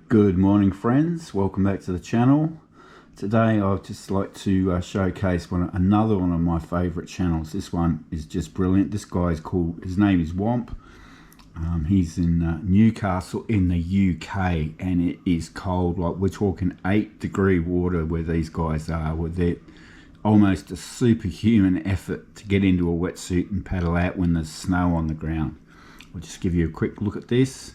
Good morning, friends. Welcome back to the channel. Today I'd just like to showcase another one of my favorite channels. This one is just brilliant. This guy is called, his name is YEEWW. He's in Newcastle in the UK, and it is cold. Like, we're talking 8-degree water where these guys are, where they're almost a superhuman effort to get into a wetsuit and paddle out when there's snow on the ground. I'll just give you a quick look at this.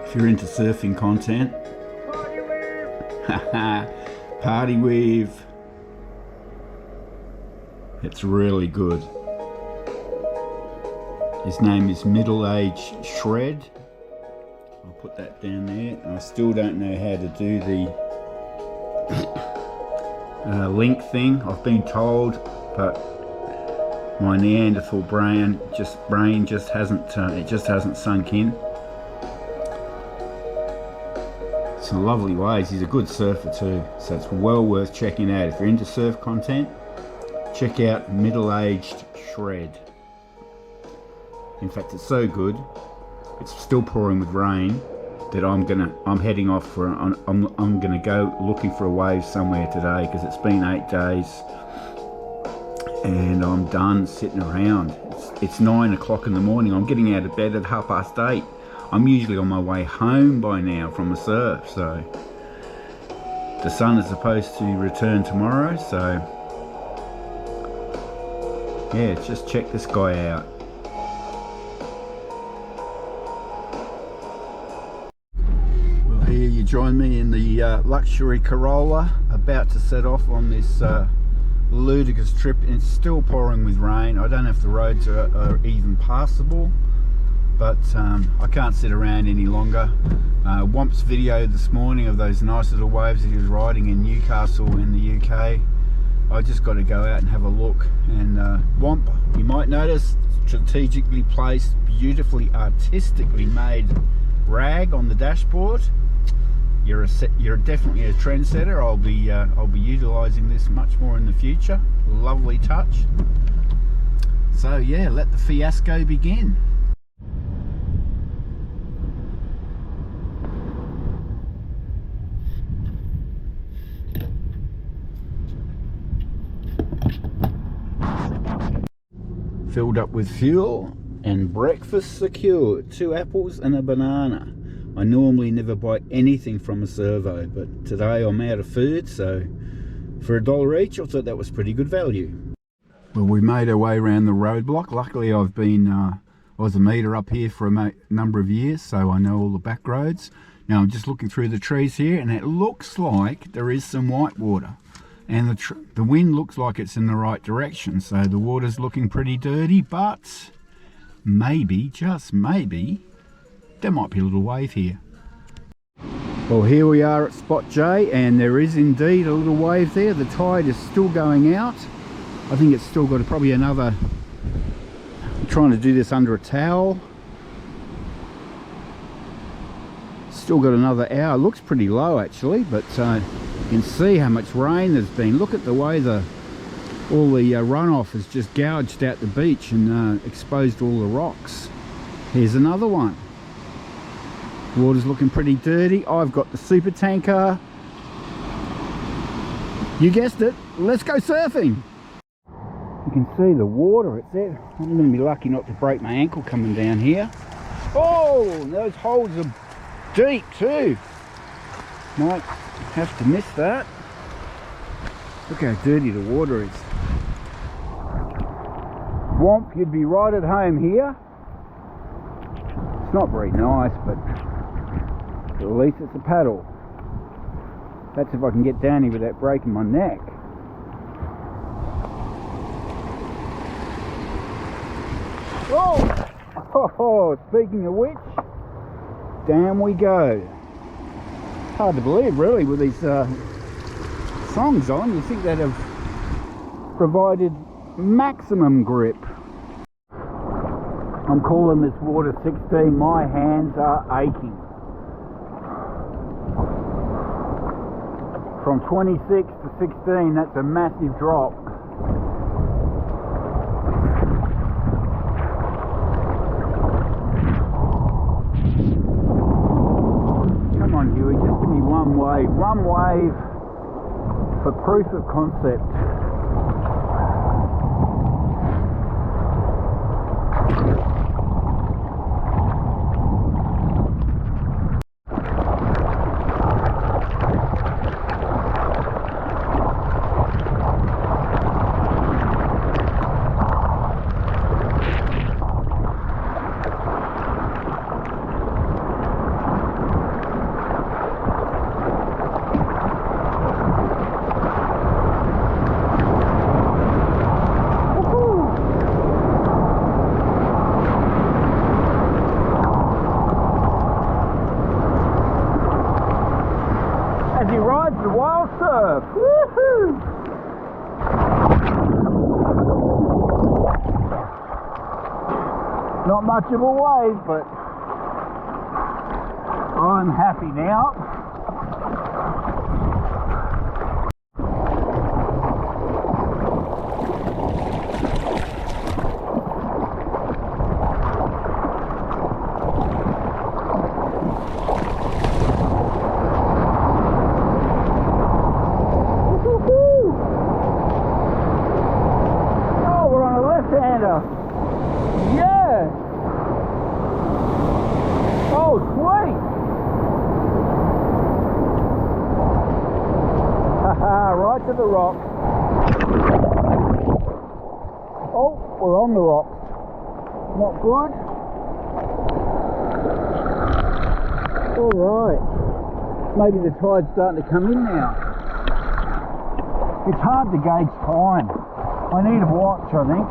If you're into surfing content, Party Weave, it's really good. His name is Middle Age Shred. I'll put that down there. I still don't know how to do the link thing, I've been told, but my Neanderthal brain just hasn't sunk in. Some lovely waves. He's a good surfer too, so it's well worth checking out. If you're into surf content, check out Middle Aged Shred. In fact, it's so good, it's still pouring with rain, that I'm heading off for I'm gonna go looking for a wave somewhere today, because it's been 8 days and I'm done sitting around. It's 9 o'clock in the morning. I'm getting out of bed at 8:30. I'm usually on my way home by now from a surf, so the sun is supposed to return tomorrow, so yeah, just check this guy out. Well, here you join me in the luxury Corolla, about to set off on this ludicrous trip. It's still pouring with rain. I don't know if the roads are even passable, but I can't sit around any longer. YEEWW's video this morning of those nice little waves that he was riding in Newcastle in the UK. I just got to go out and have a look. And YEEWWW, you might notice, strategically placed, beautifully artistically made rag on the dashboard. You're definitely a trendsetter. I'll be utilising this much more in the future. Lovely touch. So yeah, let the fiasco begin. Filled up with fuel and breakfast secured. 2 apples and a banana. I normally never buy anything from a servo, but today I'm out of food, so for $1 each I thought that was pretty good value. Well, we made our way around the roadblock. Luckily I was a meter up here for a number of years, so I know all the back roads. Now I'm just looking through the trees here, and it looks like there is some white water. And the wind looks like it's in the right direction, so the water's looking pretty dirty, but maybe, just maybe, there might be a little wave here. Well, here we are at spot J, and there is indeed a little wave there. The tide is still going out. I think it's still got probably another, I'm trying to do this under a towel. Still got another hour. Looks pretty low actually, but you can see how much rain there's been. Look at the way all the runoff has just gouged out the beach and exposed all the rocks. Here's another one. Water's looking pretty dirty. I've got the super tanker. You guessed it, let's go surfing. You can see the water, it's there. I'm going to be lucky not to break my ankle coming down here. Oh, those holes are deep too. Might have to miss that. Look how dirty the water is. YEEWWW, you'd be right at home here. It's not very nice, but at least it's a paddle. That's if I can get down here without breaking my neck. Oh, speaking of which, down we go. Hard to believe really with these songs on. You think they'd have provided maximum grip. I'm calling this water 16. My hands are aching. From 26 to 16, that's a massive drop. on, Huey. Just give me one wave. One wave for proof of concept. He rides the wild surf. Woohoo! Not much of a wave, but I'm happy now. Yeah! Oh, sweet! Haha, right to the rock. Oh, we're on the rock. Not good. Alright. Maybe the tide's starting to come in now. It's hard to gauge time. I need a watch, I think.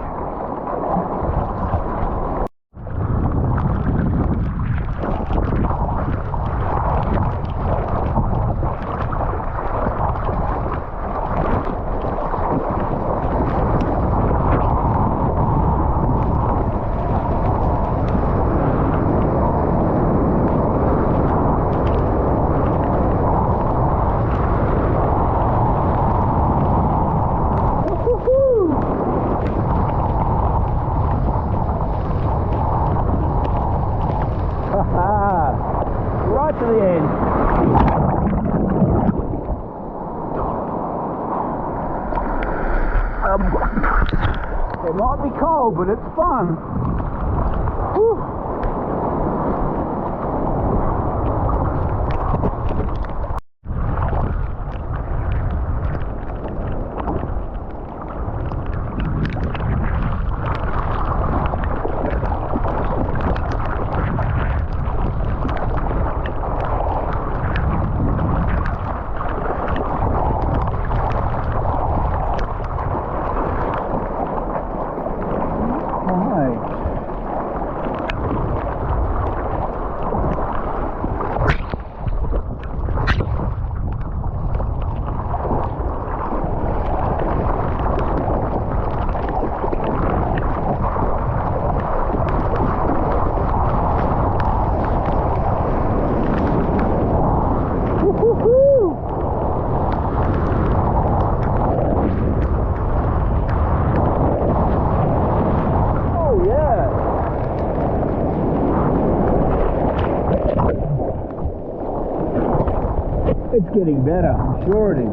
Right to the end. It might be cold, but it's fun. Whew. It's getting better, I'm sure it is.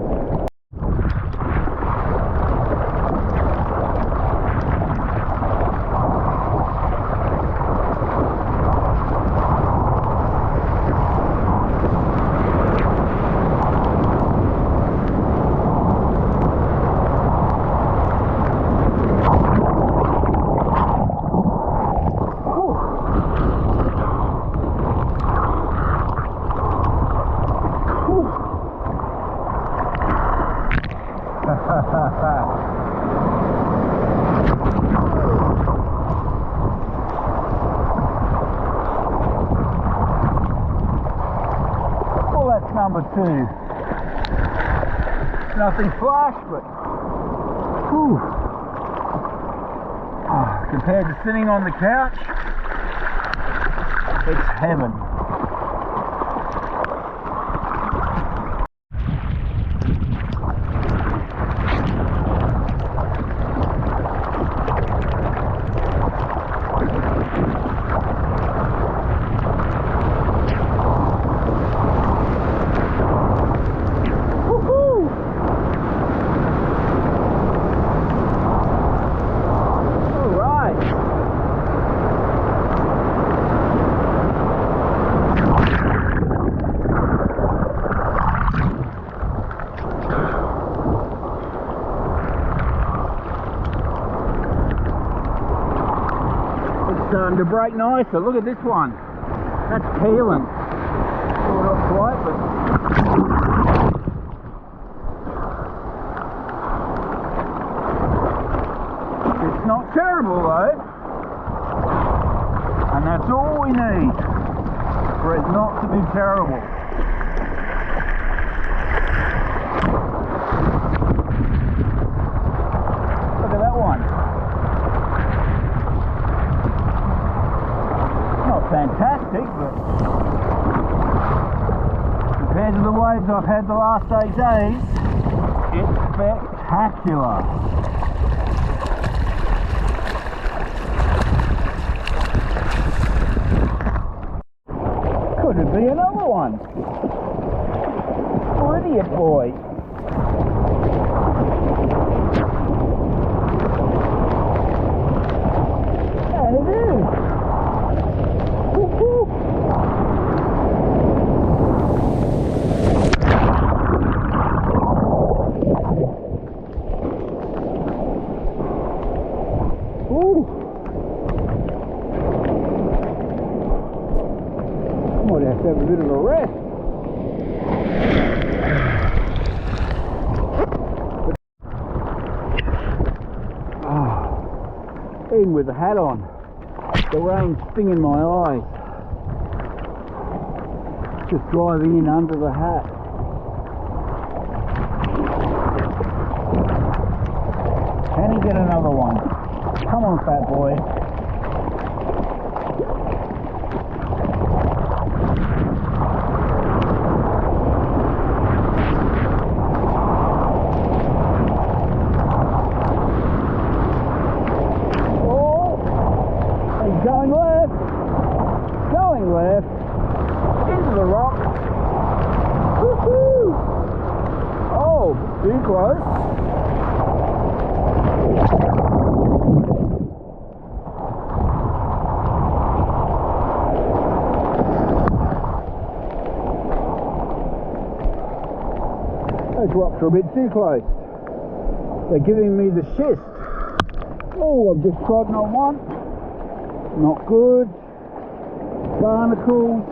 Well, that's number 2. Nothing flash, but whew. Compared to sitting on the couch, it's heaven. starting to break nicer. Look at this one. That's peeling. Well, not quite, but it's not terrible though. And that's all we need for it not to be terrible. Look at that one. Not fantastic, but compared to the waves I've had the last 8 days, it's spectacular. Could it be another one? Oh, idiot boy. And it is. Woo-hoo. Ooh. Might have to have a bit of a rest. Even with the hat on, the rain's stinging my eyes. Just driving in under the hat. Can he get another one? Come on, fat boy. Going left, into the rock. Woohoo! Oh, too close. Those rocks are a bit too close. They're giving me the schist. Oh, I've just trodden on one. Not good. Barnacles.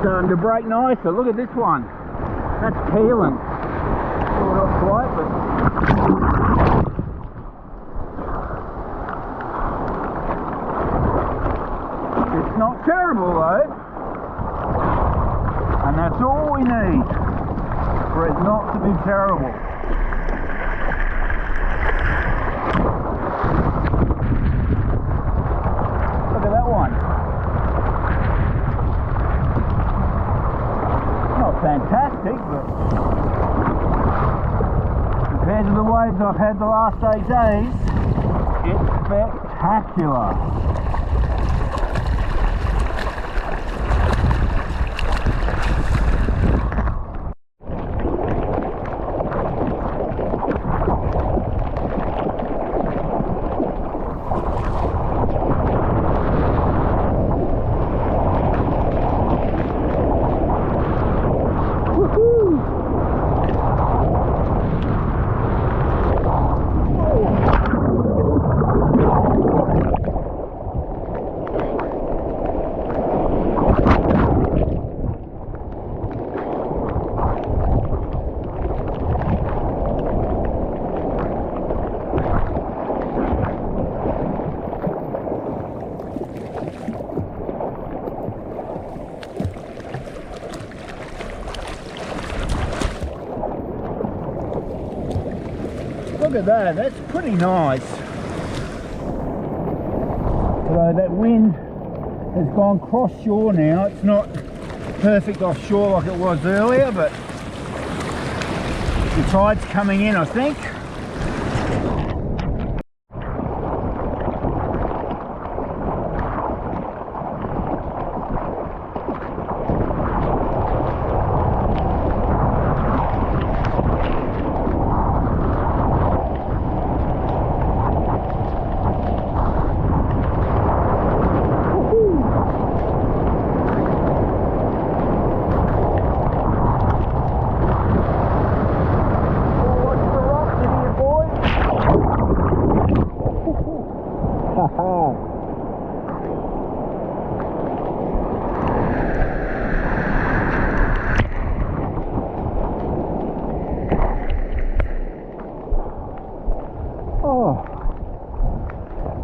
Starting to break nicer. Look at this one. That's peeling. Well, not quite, but it's not terrible though. And that's all we need for it not to be terrible. Look at that one. Not fantastic, but compared to the waves I've had the last 8 days, it's spectacular. Look at that, that's pretty nice. So that wind has gone cross shore now. It's not perfect offshore like it was earlier, but the tide's coming in, I think.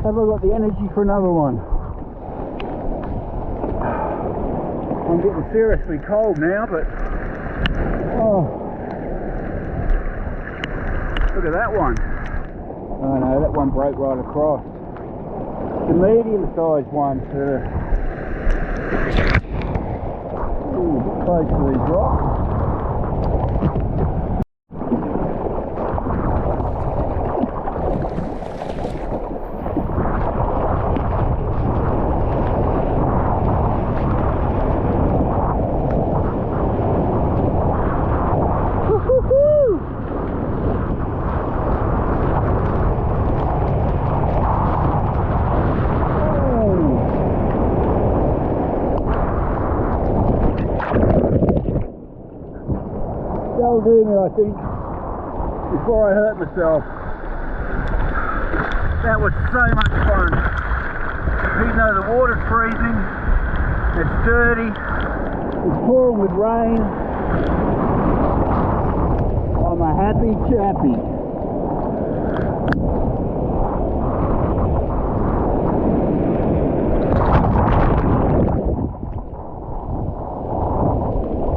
Have I got the energy for another one? I'm getting seriously cold now, but oh, look at that one. Oh no, that one broke right across. The medium-sized one too. Ooh, close to these rocks. That'll do me, I think, before I hurt myself. That was so much fun. Even though the water's freezing, it's dirty, it's pouring with rain, I'm a happy chappy.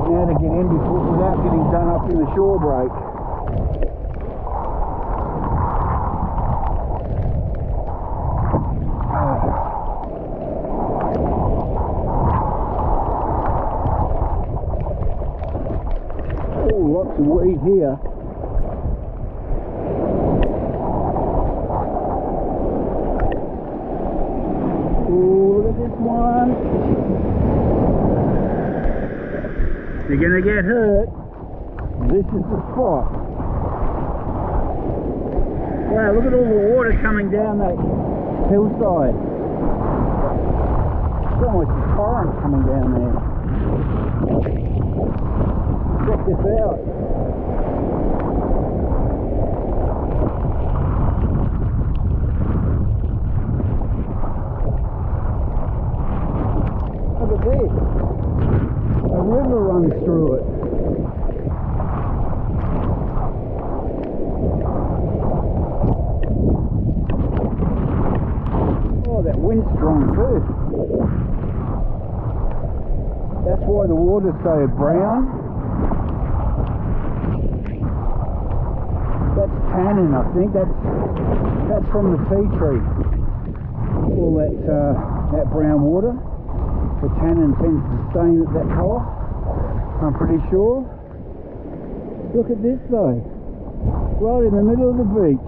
Now to get in without getting done up in the shore break. Oh, lots of weed here. Oh, look at this one. You're gonna get hurt. This is the spot. Wow, look at all the water coming down that hillside. It's almost a torrent coming down there. Check this out. Look at this. A river runs through it. Oh, that wind's strong too. That's why the water's so brown. That's tannin, I think. That's from the tea tree. All that brown water. The tannin tends to stain at that colour, I'm pretty sure. Look at this though, right in the middle of the beach.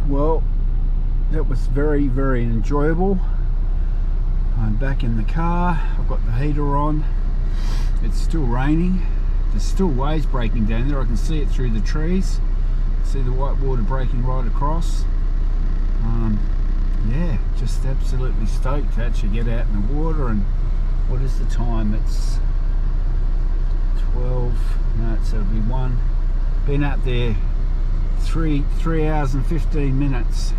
Well, that was very, very enjoyable. I'm back in the car, I've got the heater on. It's still raining. There's still waves breaking down there. I can see it through the trees. See the white water breaking right across. Yeah, just absolutely stoked to actually get out in the water. And what is the time? It's 12. No, it'll be 1. Been out there 3 hours and 15 minutes.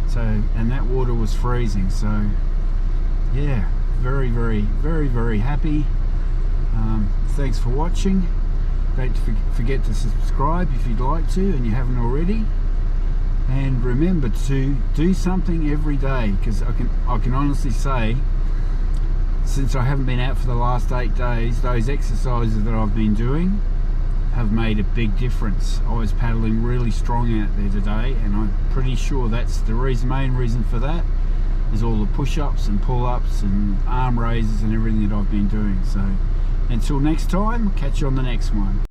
So, and that water was freezing. So, yeah, very, very, very, very happy. Thanks for watching. Don't forget to subscribe if you'd like to and you haven't already. And remember to do something every day, because I can honestly say, since I haven't been out for the last 8 days, those exercises that I've been doing have made a big difference. I was paddling really strong out there today, and I'm pretty sure that's the main reason for that is all the push-ups and pull-ups and arm raises and everything that I've been doing. So until next time, catch you on the next one.